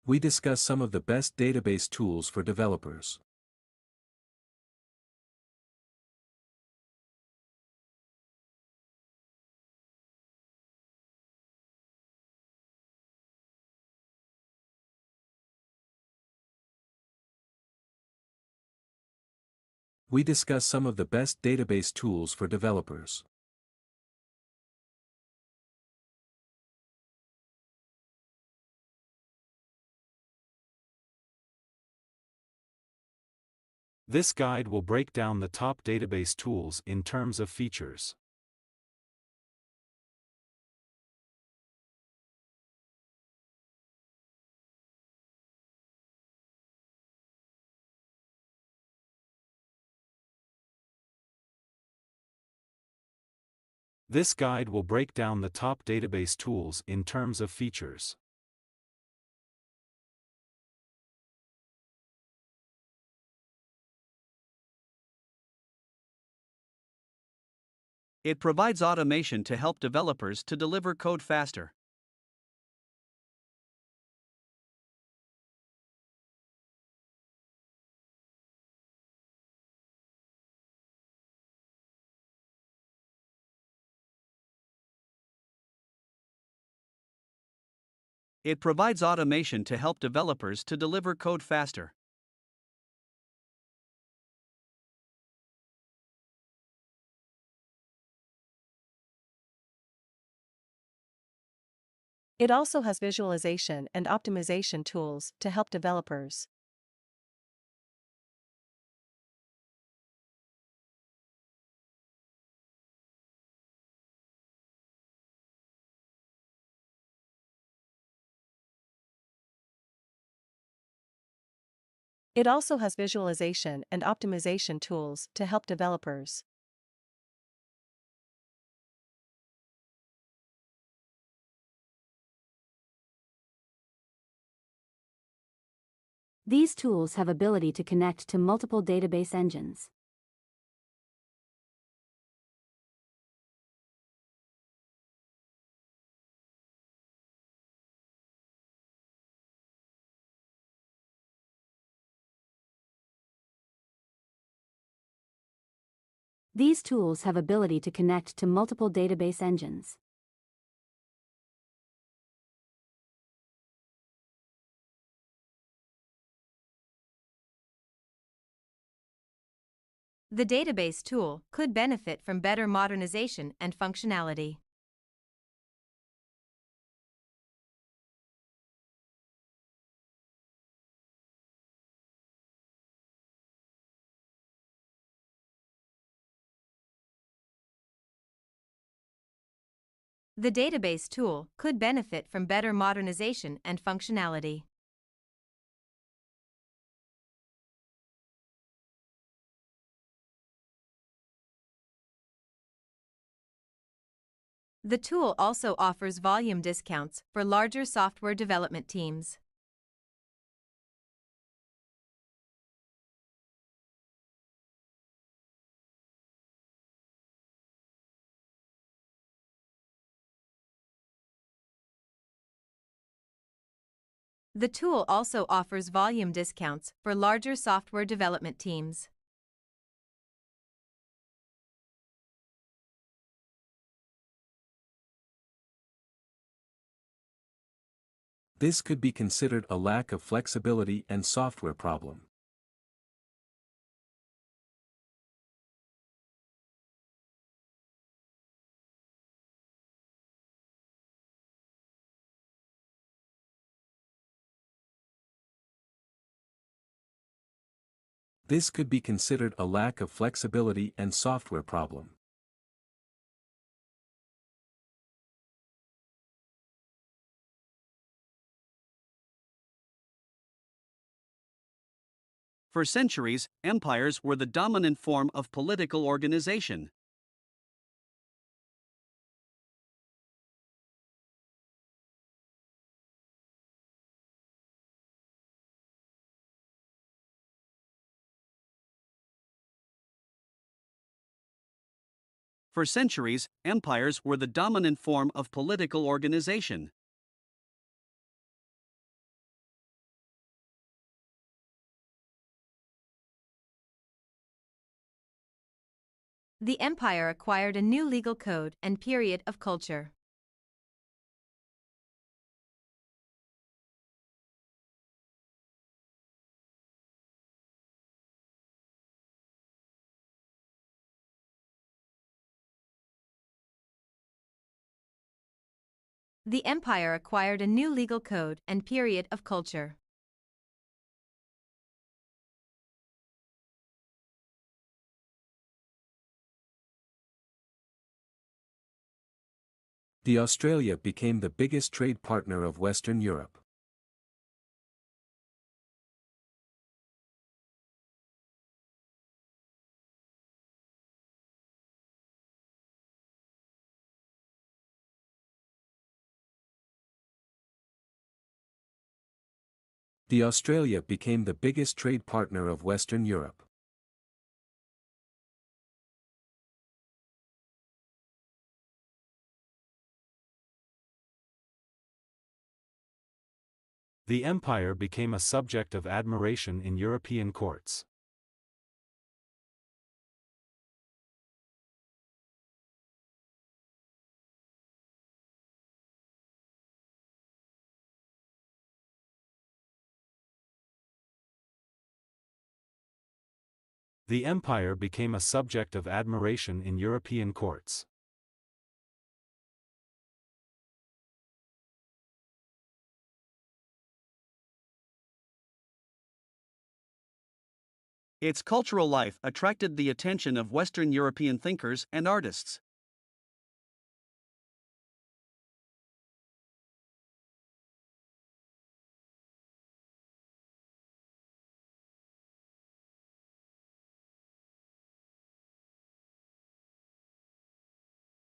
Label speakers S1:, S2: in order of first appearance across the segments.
S1: We discuss some of the best database tools for developers. We discuss some of the best database tools for developers.
S2: This guide will break down the top database tools in terms of features. This guide will break down the top database tools in terms of features.
S3: It provides automation to help developers to deliver code faster. It provides automation to help developers to deliver code faster.
S4: It also has visualization and optimization tools to help developers. It also has visualization and optimization tools to help developers.
S5: These tools have ability to connect to multiple database engines. These tools have ability to connect to multiple database engines.
S6: The database tool could benefit from better modernization and functionality. The database tool could benefit from better modernization and functionality. The tool also offers volume discounts for larger software development teams. The tool also offers volume discounts for larger software development teams.
S1: This could be considered a lack of flexibility and software problem. This could be considered a lack of flexibility and software problem.
S3: For centuries, empires were the dominant form of political organization. For centuries, empires were the dominant form of political organization.
S6: The empire acquired a new legal code and period of culture. The empire acquired a new legal code and period of culture.
S1: The Australia became the biggest trade partner of Western Europe. The Australia became the biggest trade partner of Western Europe.
S2: The empire became a subject of admiration in European courts. The empire became a subject of admiration in European courts.
S3: Its cultural life attracted the attention of Western European thinkers and artists.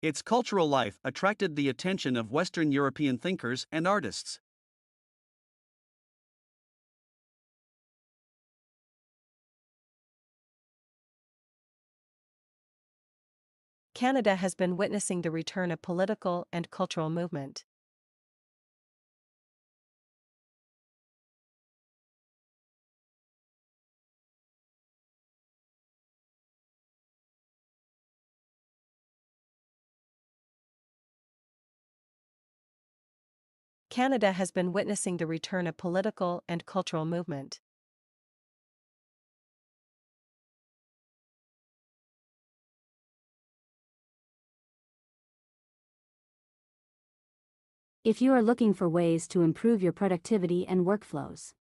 S3: Its cultural life attracted the attention of Western European thinkers and artists.
S4: Canada has been witnessing the return of political and cultural movement. Canada has been witnessing the return of political and cultural movement.
S5: If you are looking for ways to improve your productivity and workflows,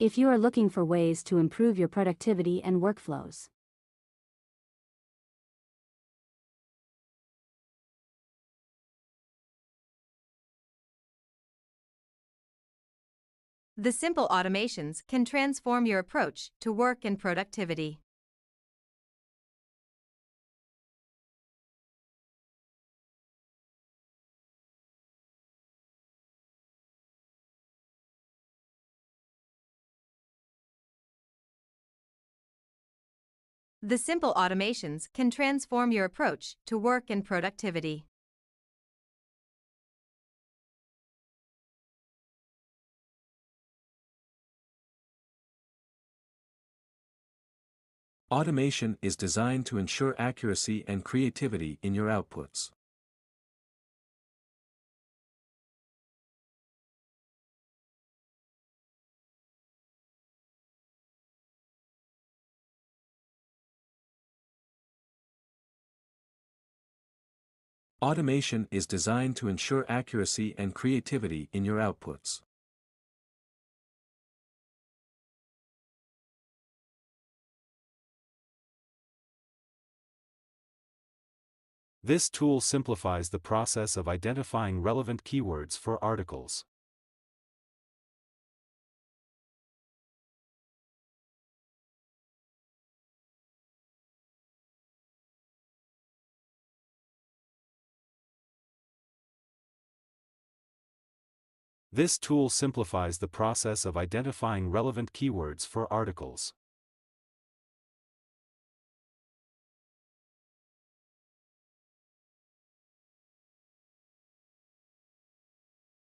S5: if you are looking for ways to improve your productivity and workflows,
S6: The simple automations can transform your approach to work and productivity. The simple automations can transform your approach to work and productivity.
S1: Automation is designed to ensure accuracy and creativity in your outputs. Automation is designed to ensure accuracy and creativity in your outputs.
S2: This tool simplifies the process of identifying relevant keywords for articles. This tool simplifies the process of identifying relevant keywords for articles.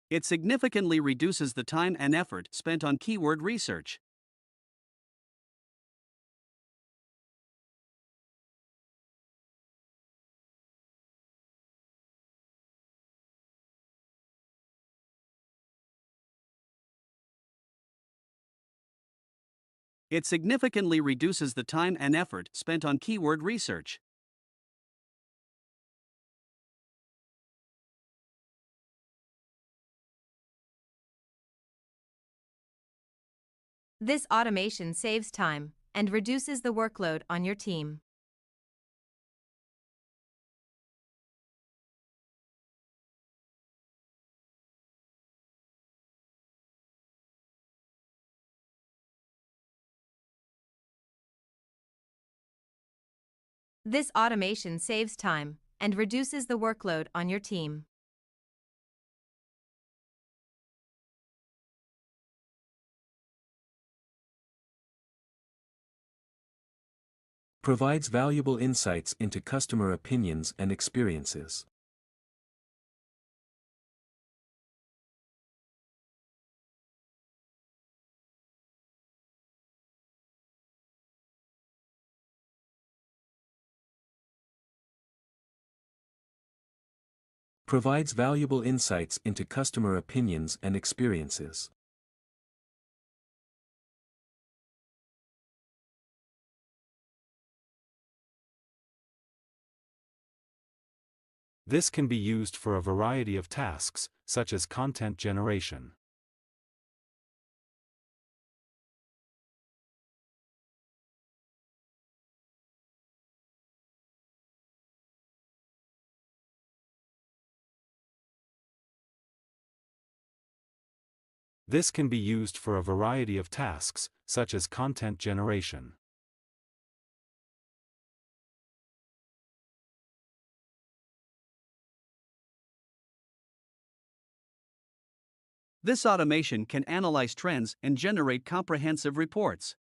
S3: It significantly reduces the time and effort spent on keyword research. It significantly reduces the time and effort spent on keyword research.
S6: This automation saves time and reduces the workload on your team. This automation saves time and reduces the workload on your team.
S1: Provides valuable insights into customer opinions and experiences. Provides valuable insights into customer opinions and experiences.
S2: This can be used for a variety of tasks, such as content generation. This can be used for a variety of tasks, such as content generation.
S3: This automation can analyze trends and generate comprehensive reports.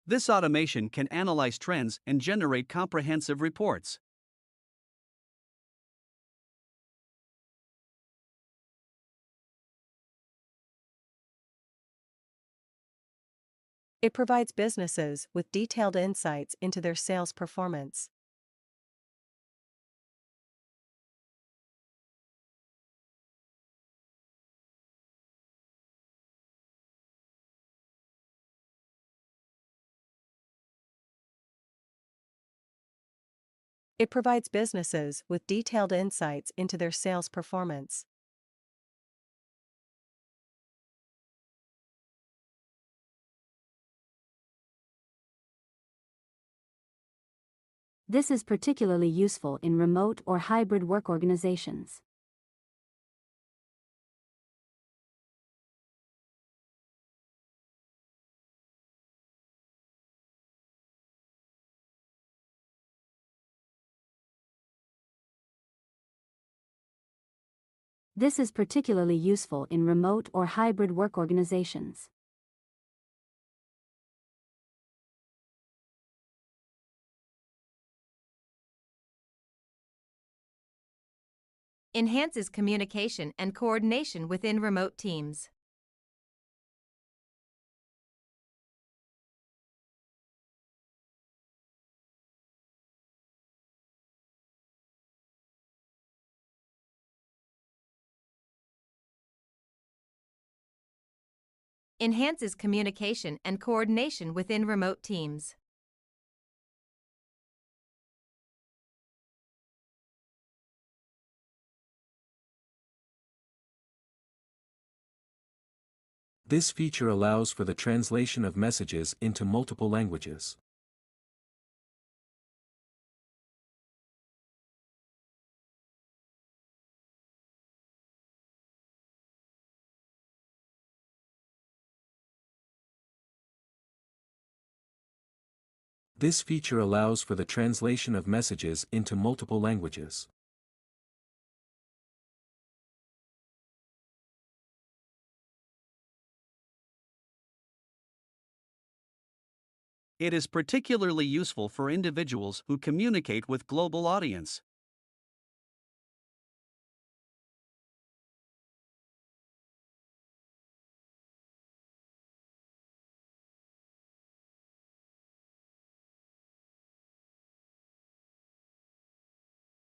S3: This automation can analyze trends and generate comprehensive reports.
S4: It provides businesses with detailed insights into their sales performance. It provides businesses with detailed insights into their sales performance.
S5: This is particularly useful in remote or hybrid work organizations. This is particularly useful in remote or hybrid work organizations.
S6: Enhances communication and coordination within remote teams. Enhances communication and coordination within remote teams.
S1: This feature allows for the translation of messages into multiple languages. This feature allows for the translation of messages into multiple languages.
S3: It is particularly useful for individuals who communicate with global audience.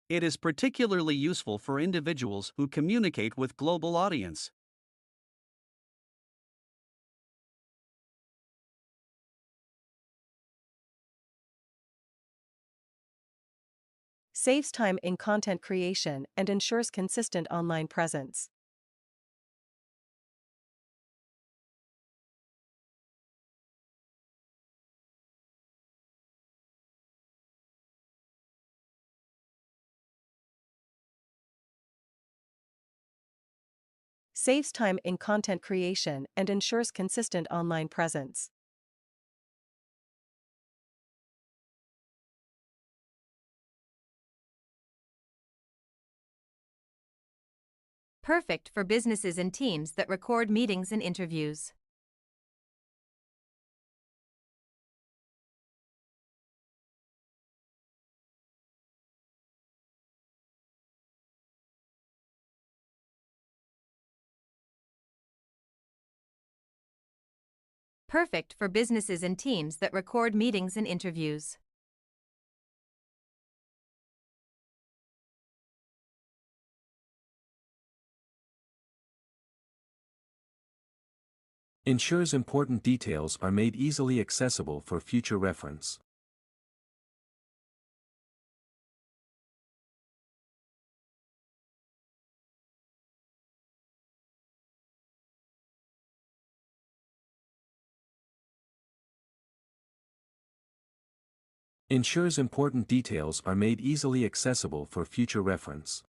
S3: It is particularly useful for individuals who communicate with global audience.
S4: Saves time in content creation and ensures consistent online presence. Saves time in content creation and ensures consistent online presence.
S6: Perfect for businesses and teams that record meetings and interviews. Perfect for businesses and teams that record meetings and interviews.
S1: Ensures important details are made easily accessible for future reference. Ensures important details are made easily accessible for future reference.